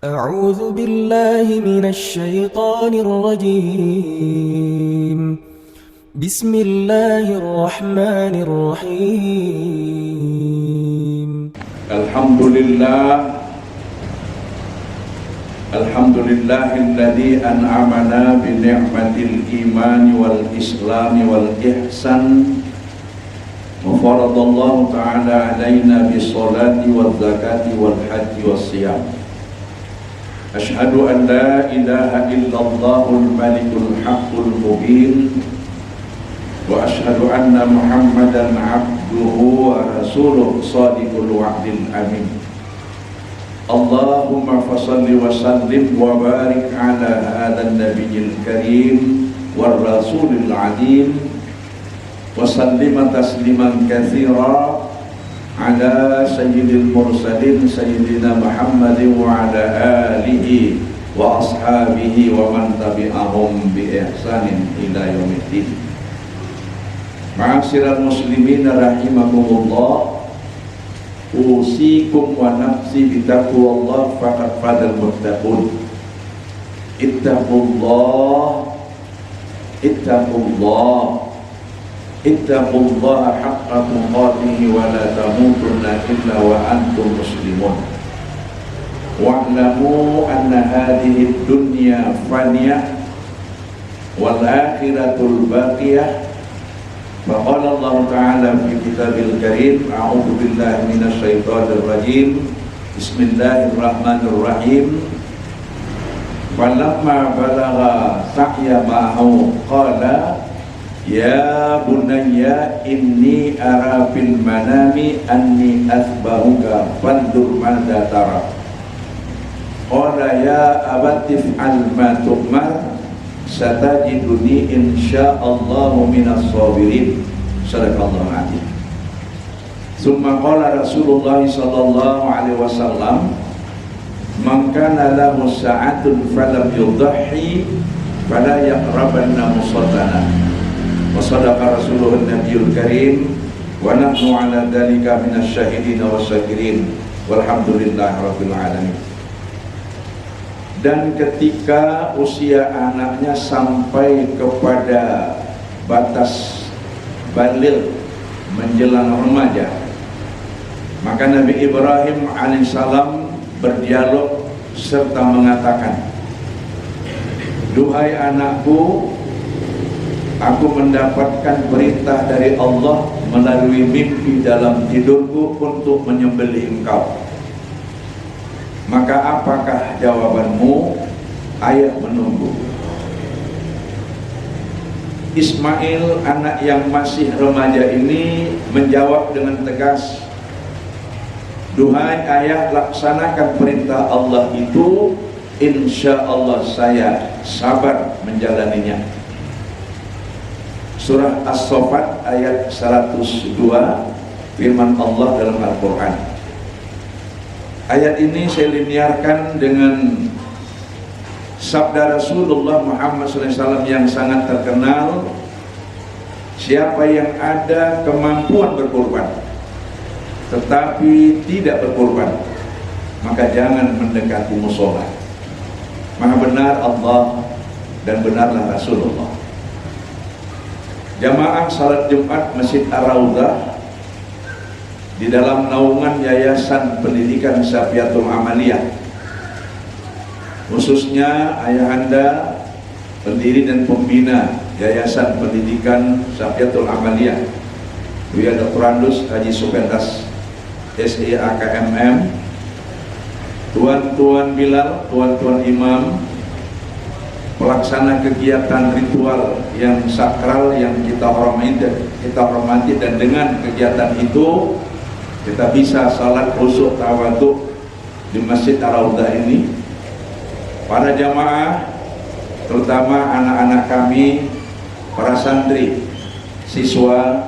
أعوذ بالله من الشيطان الرجيم. بسم الله الرحمن الرحيم. الحمد لله الذي أنعمنا بنعمة الإيمان والإسلام والإحسان وفرض الله تعالى علينا بالصلاة والزكاة والحج والصيام. أشهد أن لا إله إلا الله الملك الحق المبين وأشهد أن محمدا عبده ورسوله صادق الوعد الأمين. اللهم فصل وسلم وبارك على هذا النبي الكريم والرسول العظيم وسلم تسليما كثيرا على سيد المرسلين سيدنا محمد وعلى آله وأصحابه ومن تبعهم بإحسان إلى يوم الدين. Ma'asyiral muslimin rahimakumullah, usikum wa nafsi bitaqwallah faqad fadal muttaqun. Ittaqullaha haqqa tuqatih wa la tamutunna illa wa antum muslimun. Wa'lamu anna hadhihi dunya faniyah wal akhiratul baqiyah. Faqala Allah Ta'ala fi kitabil karim, a'udzu billahi minasy syaithanir rajim. Bismillahirrahmanirrahim. Falamma balagha sa'ya ma'ahu qala ya bunayya inni ara fil manami anni asbahuka fandur madza tara. Qala ya abati fa'al ma tu'mar satajiduni insyaallahu minas sabirin. Sadaqallahu alazim. Summa qala Rasulullah sallallahu alaihi wasallam, man kana lahu sa'atun falam yudhi fala yaqrabanna musallana. Wa sadaqa Rasulullah Nabiyul Karim wa nahnu ala dzalika minasy syahidin wasyakirin walhamdulillahi rabbil alamin. Dan ketika usia anaknya sampai kepada batas baligh menjelang remaja, maka Nabi Ibrahim alaihissalam berdialog serta mengatakan, duhai anakku, aku mendapatkan perintah dari Allah melalui mimpi dalam tidurku untuk menyembelih engkau. Maka apakah jawabanmu? Ayah menunggu. Ismail, anak yang masih remaja ini, menjawab dengan tegas, duhai ayah, laksanakan perintah Allah itu, insya Allah saya sabar menjalaninya. Surah As-Saffat ayat 102, firman Allah dalam Al-Quran. Ayat ini saya liniarkan dengan sabda Rasulullah Muhammad SAW yang sangat terkenal, siapa yang ada kemampuan berkorban tetapi tidak berkorban, maka jangan mendekati mushola. Maha benar Allah dan benarlah Rasulullah. Jamaah salat Jumat Masjid Ar-Raudhah di dalam naungan Yayasan Pendidikan Safiatul Amaliyah, khususnya ayahanda pendiri dan pembina Yayasan Pendidikan Safiatul Amaliyah, Buya Dr. Andus Haji Supentas SIAKMM, tuan-tuan Bilal, tuan-tuan imam, pelaksana kegiatan ritual yang sakral yang kita hormati, dan dengan kegiatan itu kita bisa salat khusyuk tawadhu di Masjid Ar-Raudhah ini. Para jamaah, terutama anak-anak kami, para santri, siswa,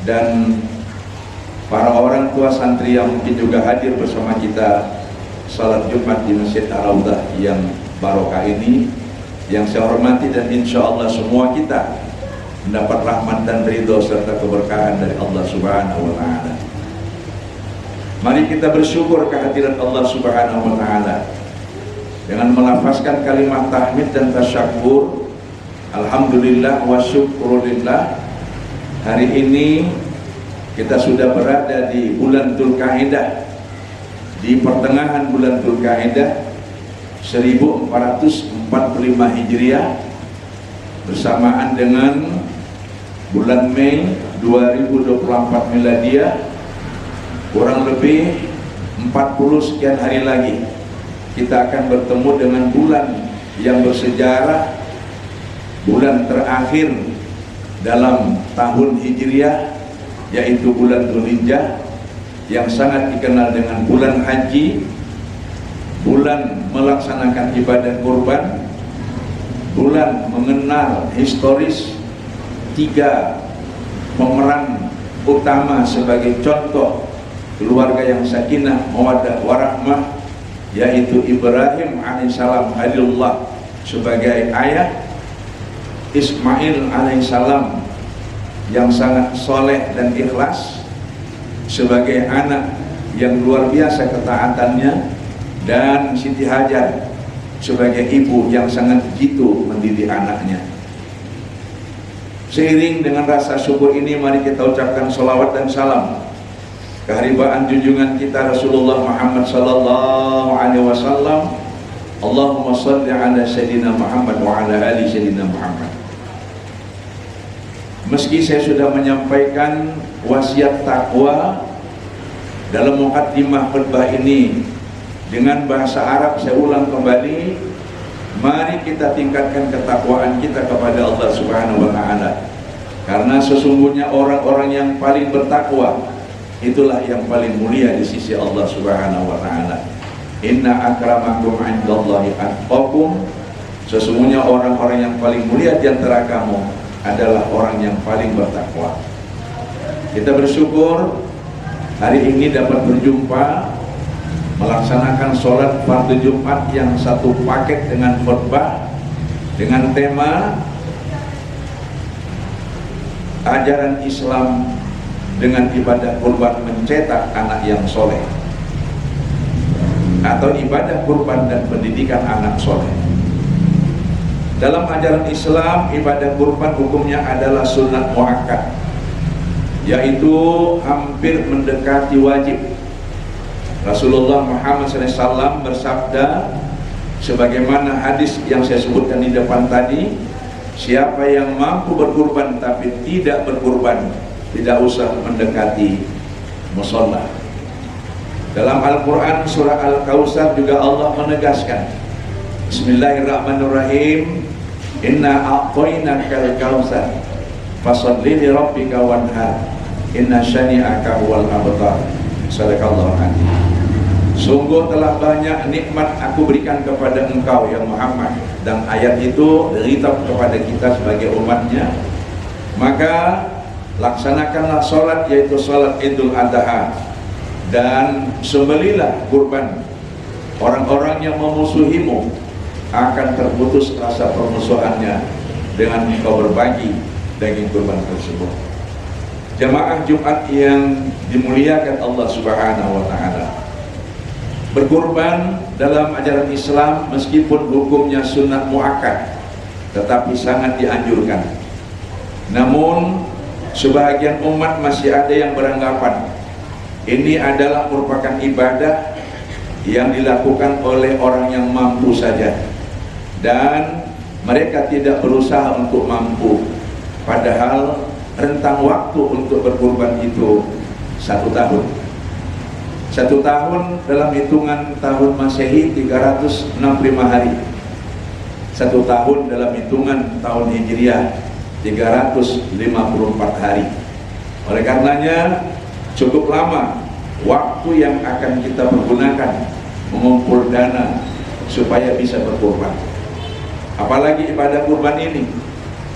dan para orang tua santri yang mungkin juga hadir bersama kita salat Jumat di Masjid Ar-Raudhah yang barokah ini, yang saya hormati, dan insya Allah semua kita mendapat rahmat dan ridho serta keberkahan dari Allah Subhanahu wa Ta'ala. Mari kita bersyukur kehadiran Allah Subhanahu wa Ta'ala dengan melafazkan kalimat tahmid dan tasyakur. Alhamdulillah wa syukrulillah. Hari ini kita sudah berada di bulan Dzulqa'dah, di pertengahan bulan Dzulqa'dah 1445 Hijriah, bersamaan dengan bulan Mei 2024 Miladiah. Kurang lebih 40 sekian hari lagi kita akan bertemu dengan bulan yang bersejarah, bulan terakhir dalam tahun Hijriah, yaitu bulan Dzulhijjah, yang sangat dikenal dengan bulan haji, bulan melaksanakan ibadah kurban, bulan mengenal historis 3 pemeran utama sebagai contoh keluarga yang sakinah, mawaddah, warahmah, yaitu Ibrahim alaihissalam Khalilullah sebagai ayah, Ismail alaihissalam yang sangat soleh dan ikhlas sebagai anak yang luar biasa ketaatannya, dan Siti Hajar sebagai ibu yang sangat jitu mendidik anaknya. Seiring dengan rasa syukur ini, mari kita ucapkan salawat dan salam keharibaan junjungan kita Rasulullah Muhammad sallallahu alaihi wasallam. Allahumma shalli ala sayyidina Muhammad wa ala ali sayyidina Muhammad. Meski saya sudah menyampaikan wasiat takwa dalam mukaddimah khutbah ini dengan bahasa Arab, saya ulang kembali, mari kita tingkatkan ketakwaan kita kepada Allah Subhanahu wa taala. Karena sesungguhnya orang-orang yang paling bertakwa itulah yang paling mulia di sisi Allah Subhanahu wa taala. Inna akramakum 'indallahi atqakum. Sesungguhnya orang-orang yang paling mulia di antara kamu adalah orang yang paling bertakwa. Kita bersyukur hari ini dapat berjumpa melaksanakan sholat fardu Jumat yang satu paket dengan khutbah dengan tema ajaran Islam dengan ibadah kurban mencetak anak yang soleh, atau ibadah kurban dan pendidikan anak soleh. Dalam ajaran Islam, ibadah kurban hukumnya adalah sunat muakkad, yaitu hampir mendekati wajib. Rasulullah Muhammad SAW bersabda, sebagaimana hadis yang saya sebutkan di depan tadi, siapa yang mampu berkurban tapi tidak berkurban, tidak usah mendekati musholla. Dalam Al-Quran surah Al-Kautsar juga Allah menegaskan, Bismillahirrahmanirrahim, Inna a'tainakal kautsar fasholli li rabbika wanhar inna syani'aka huwal abtar. Sadaqallahu adzim. Sungguh telah banyak nikmat aku berikan kepada engkau ya Muhammad, dan ayat itu dihitab kepada kita sebagai umatnya. Maka laksanakanlah sholat, yaitu sholat Idul Adha, dan sembelilah kurban. Orang-orang yang memusuhimu akan terputus rasa permusuhannya dengan engkau berbagi daging kurban tersebut. Jamaah Jumat yang dimuliakan Allah Subhanahu wa taala, berkurban dalam ajaran Islam meskipun hukumnya sunat muakkad, tetapi sangat dianjurkan. Namun sebahagian umat masih ada yang beranggapan ini adalah merupakan ibadah yang dilakukan oleh orang yang mampu saja, dan mereka tidak berusaha untuk mampu, padahal rentang waktu untuk berkurban itu 1 tahun. 1 tahun dalam hitungan tahun Masehi 365 hari. 1 tahun dalam hitungan tahun Hijriah 354 hari. Oleh karenanya cukup lama waktu yang akan kita pergunakan mengumpul dana supaya bisa berkurban. Apalagi ibadah kurban ini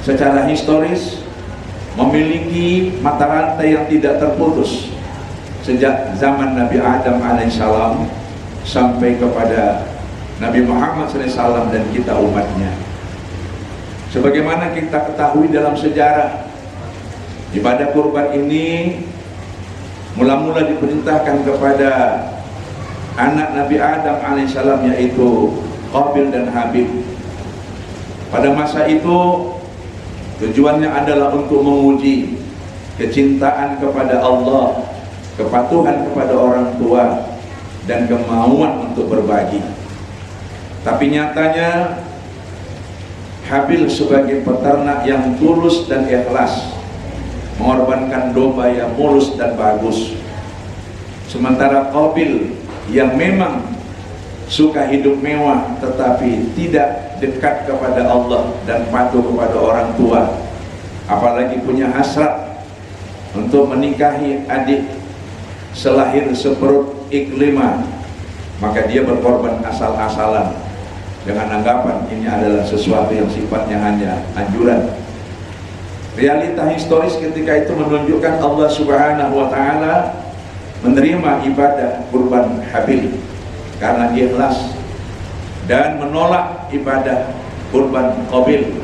secara historis memiliki mata rantai yang tidak terputus sejak zaman Nabi Adam alaihissalam sampai kepada Nabi Muhammad SAW dan kita umatnya. Sebagaimana kita ketahui dalam sejarah, ibadah kurban ini mula-mula diperintahkan kepada anak Nabi Adam alaihissalam, yaitu Qabil dan Habil. Pada masa itu tujuannya adalah untuk menguji kecintaan kepada Allah, kepatuhan kepada orang tua, dan kemauan untuk berbagi. Tapi nyatanya Habil sebagai peternak yang tulus dan ikhlas mengorbankan domba yang mulus dan bagus, sementara Qabil yang memang suka hidup mewah tetapi tidak dekat kepada Allah dan patuh kepada orang tua, apalagi punya hasrat untuk menikahi adik selahir seperut Iklimah, maka dia berkorban asal-asalan dengan anggapan ini adalah sesuatu yang sifatnya hanya anjuran. Realita historis ketika itu menunjukkan Allah Subhanahu wa Ta'ala menerima ibadah kurban Habil karena ikhlas, dan menolak ibadah kurban Qabil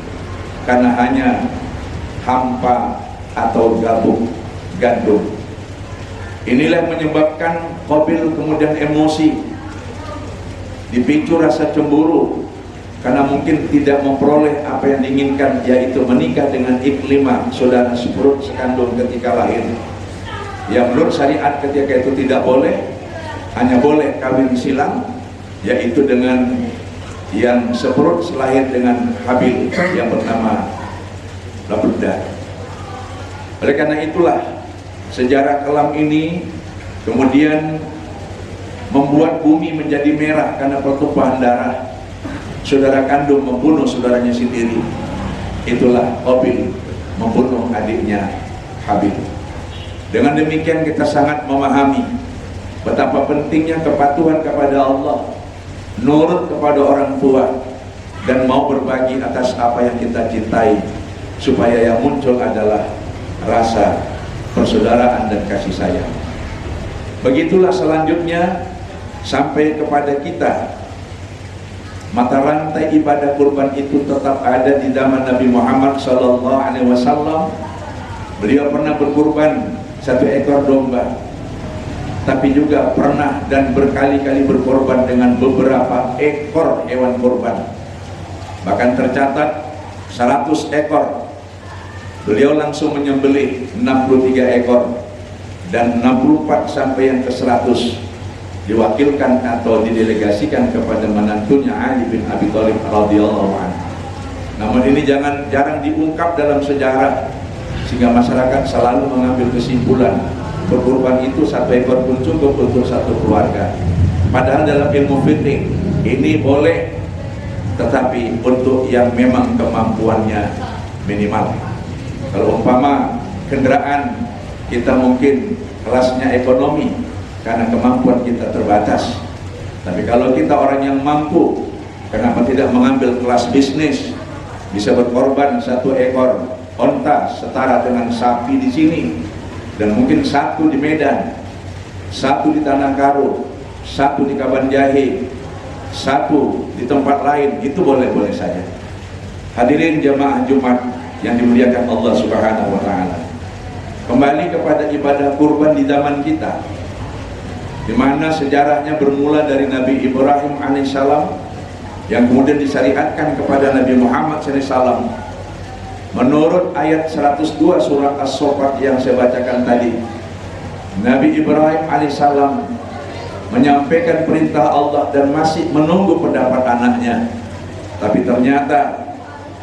karena hanya hampa atau gandum. Inilah yang menyebabkan Qabil kemudian emosi, dipicu rasa cemburu karena mungkin tidak memperoleh apa yang diinginkan, yaitu menikah dengan Iklimah, saudara seperut sekandung ketika lahir. Yang menurut syariat ketika itu tidak boleh, hanya boleh kawin silang, yaitu dengan yang seperut selahir dengan Habil yang bernama Labda. Oleh karena itulah sejarah kelam ini kemudian membuat bumi menjadi merah karena pertumpahan darah. Saudara kandung membunuh saudaranya sendiri. Itulah Qabil membunuh adiknya Habil. Dengan demikian kita sangat memahami betapa pentingnya kepatuhan kepada Allah, nurut kepada orang tua, dan mau berbagi atas apa yang kita cintai, supaya yang muncul adalah rasa persaudaraan dan kasih sayang. Begitulah selanjutnya sampai kepada kita. Mata rantai ibadah kurban itu tetap ada di zaman Nabi Muhammad SAW. Beliau pernah berkurban 1 ekor domba, tapi juga pernah dan berkali-kali berkorban dengan beberapa ekor hewan kurban. Bahkan tercatat 100 ekor. Beliau langsung menyembelih 63 ekor, dan 64 sampai yang ke 100 diwakilkan atau didelegasikan kepada menantunya Ali bin Abi Thalib radhiyallahu anhu. Namun ini jarang diungkap dalam sejarah, sehingga masyarakat selalu mengambil kesimpulan berkurban itu 1 ekor pun cukup untuk 1 keluarga. Padahal dalam ilmu fikih ini boleh, tetapi untuk yang memang kemampuannya minimal. Kalau umpama kendaraan kita mungkin kelasnya ekonomi karena kemampuan kita terbatas, tapi kalau kita orang yang mampu, kenapa tidak mengambil kelas bisnis, bisa berkorban 1 ekor onta setara dengan sapi di sini, dan mungkin 1 di Medan, 1 di Tanah Karo, 1 di Kabanjahe, 1 di tempat lain, itu boleh-boleh saja. Hadirin jamaah Jumat yang dimuliakan Allah Subhanahu wa Ta'ala, kembali kepada ibadah kurban di zaman kita, di mana sejarahnya bermula dari Nabi Ibrahim alaihissalam yang kemudian disyariatkan kepada Nabi Muhammad SAW. Menurut ayat 102 surat As-Saffat yang saya bacakan tadi, Nabi Ibrahim alaihissalam menyampaikan perintah Allah dan masih menunggu pendapat anaknya. Tapi ternyata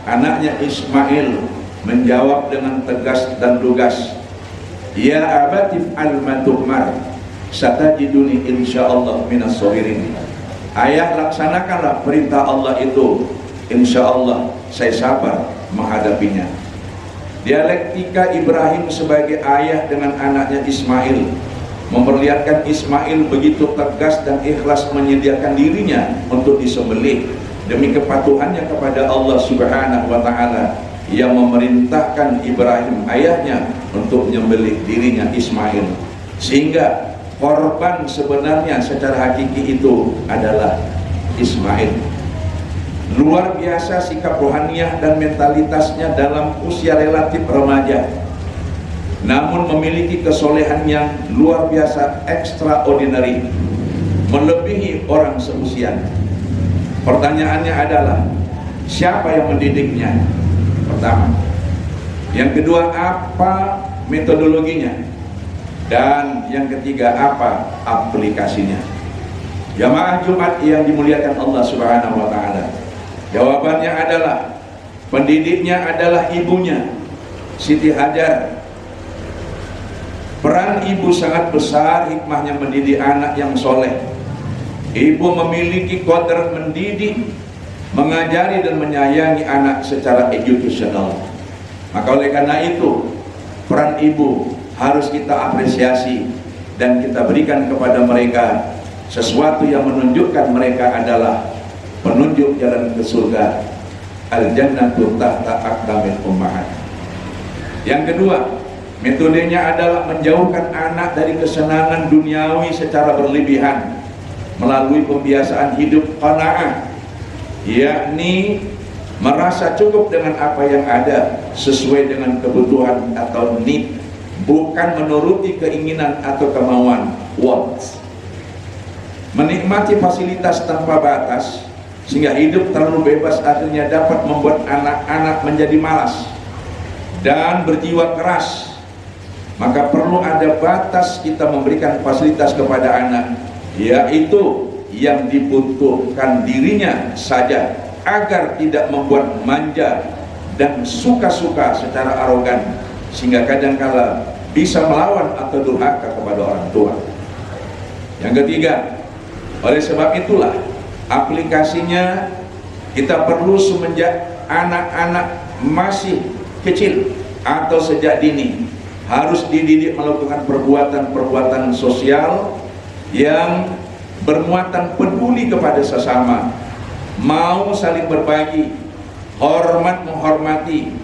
anaknya Ismail menjawab dengan tegas dan lugas, "Ya abatif al-matumar, satajiduni insyaallah minas sabirin." Ayah, laksanakanlah perintah Allah itu, insyaallah saya sabar menghadapinya. Dialektika Ibrahim sebagai ayah dengan anaknya Ismail memperlihatkan Ismail begitu tegas dan ikhlas menyediakan dirinya untuk disembelih demi kepatuhannya kepada Allah Subhanahu wa Ta'ala yang memerintahkan Ibrahim ayahnya untuk menyembelih dirinya Ismail, sehingga korban sebenarnya secara hakiki itu adalah Ismail. Luar biasa sikap rohaniah dan mentalitasnya dalam usia relatif remaja, namun memiliki kesolehan yang luar biasa, extraordinary, melebihi orang seusia. Pertanyaannya adalah, siapa yang mendidiknya? Pertama. Yang kedua, apa metodologinya? Dan yang ketiga, apa aplikasinya? Jamaah Jumat yang dimuliakan Allah Subhanahu wa taala. Jawabannya adalah, pendidiknya adalah ibunya, Siti Hajar. Peran ibu sangat besar hikmahnya mendidik anak yang soleh. Ibu memiliki kodrat mendidik, mengajari dan menyayangi anak secara educational. Maka oleh karena itu, peran ibu harus kita apresiasi dan kita berikan kepada mereka sesuatu yang menunjukkan mereka adalah penunjuk jalan ke surga. Al-jannatu tahta aqdamil ummahat. Yang kedua, metodenya adalah menjauhkan anak dari kesenangan duniawi secara berlebihan melalui pembiasaan hidup qanaah, yakni merasa cukup dengan apa yang ada sesuai dengan kebutuhan atau need, bukan menuruti keinginan atau kemauan, wants. Menikmati fasilitas tanpa batas sehingga hidup terlalu bebas akhirnya dapat membuat anak-anak menjadi malas dan berjiwa keras. Maka perlu ada batas kita memberikan fasilitas kepada anak, yaitu yang dibutuhkan dirinya saja, agar tidak membuat manja dan suka-suka secara arogan sehingga kadangkala bisa melawan atau durhaka kepada orang tua. Yang ketiga, oleh sebab itulah aplikasinya kita perlu semenjak anak-anak masih kecil atau sejak dini harus dididik melakukan perbuatan-perbuatan sosial yang bermuatan peduli kepada sesama, mau saling berbagi, hormat menghormati,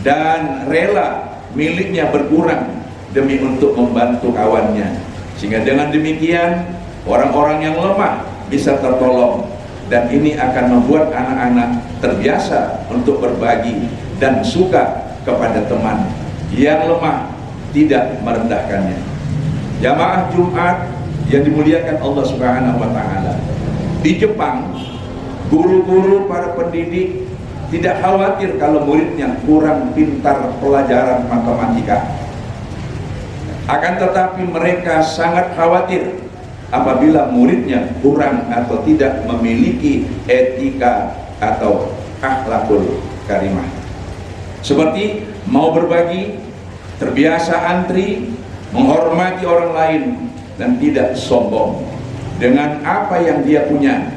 dan rela miliknya berkurang demi untuk membantu kawannya. Sehingga dengan demikian orang-orang yang lemah bisa tertolong, dan ini akan membuat anak-anak terbiasa untuk berbagi dan suka kepada teman yang lemah, tidak merendahkannya. Jamaah Jumat yang dimuliakan Allah Subhanahu wa taala. Di Jepang, guru-guru para pendidik tidak khawatir kalau muridnya kurang pintar pelajaran matematika. Akan tetapi mereka sangat khawatir apabila muridnya kurang atau tidak memiliki etika atau akhlakul karimah. Seperti mau berbagi, terbiasa antri, menghormati orang lain, dan tidak sombong dengan apa yang dia punya,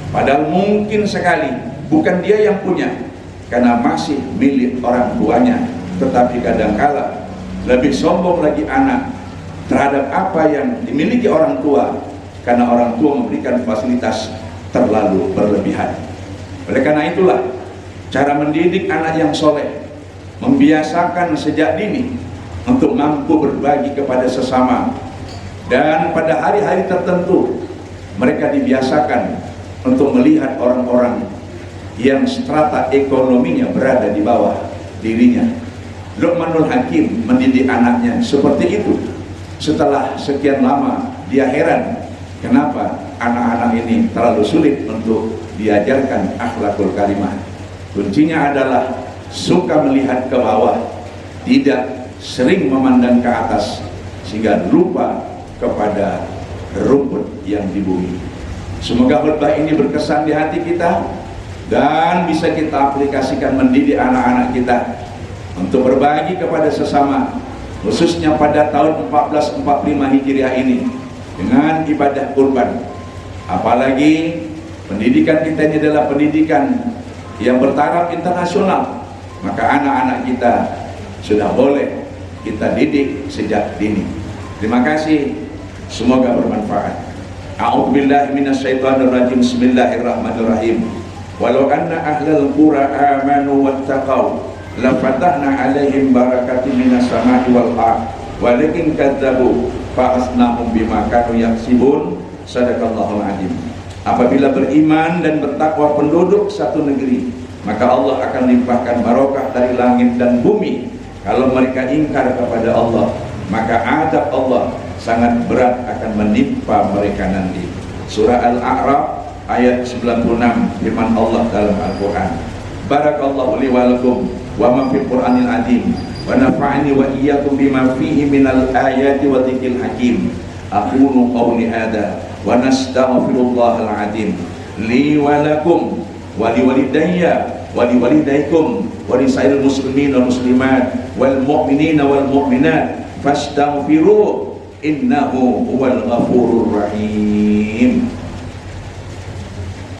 padahal mungkin sekali bukan dia yang punya karena masih milik orang tuanya. Tetapi kadangkala lebih sombong lagi anak terhadap apa yang dimiliki orang tua karena orang tua memberikan fasilitas terlalu berlebihan. Oleh karena itulah cara mendidik anak yang soleh, membiasakan sejak dini untuk mampu berbagi kepada sesama, dan pada hari-hari tertentu mereka dibiasakan untuk melihat orang-orang yang strata ekonominya berada di bawah dirinya. Luqmanul Hakim mendidik anaknya seperti itu. Setelah sekian lama dia heran kenapa anak-anak ini terlalu sulit untuk diajarkan akhlakul karimah. Kuncinya adalah suka melihat ke bawah, tidak sering memandang ke atas sehingga lupa kepada rumput yang di bumi. Semoga khutbah ini berkesan di hati kita dan bisa kita aplikasikan mendidik anak-anak kita untuk berbagi kepada sesama, khususnya pada tahun 1445 Hijriah ini dengan ibadah kurban. Apalagi pendidikan kita ini adalah pendidikan yang bertaraf internasional, maka anak-anak kita sudah boleh kita didik sejak dini. Terima kasih, semoga bermanfaat. A'udzubillahi minasyaitonirrajim. Bismillahirrahmanirrahim. Walau anna ahlal qura amanu wattaqau la fatahna 'alaihim barakatin minas sama'i wal ardh walakin kadzabu fa asnahum bima kanu yaksibun. Sadaqallahul adzim. Apabila beriman dan bertakwa penduduk satu negeri, maka Allah akan limpahkan barokah dari langit dan bumi. Kalau mereka ingkar kepada Allah, maka azab Allah sangat berat akan menimpa mereka nanti. Surah Al-A'raf ayat 96 firman Allah dalam Al-Quran. Barakallahu li wa lakum wa ma fil Qur'anil azim wa nafa'ani wa iyyakum bima fihi minal ayati wa dzikril hakim. Aqulu qawli hadza wa nastaghfirullahal azim li wa lakum wa li walidayya wa li walidaykum wa li sa'iril muslimin wal muslimat wal mu'minina wal mu'minat fastaghfiruh innahu huwal ghafurur rahim.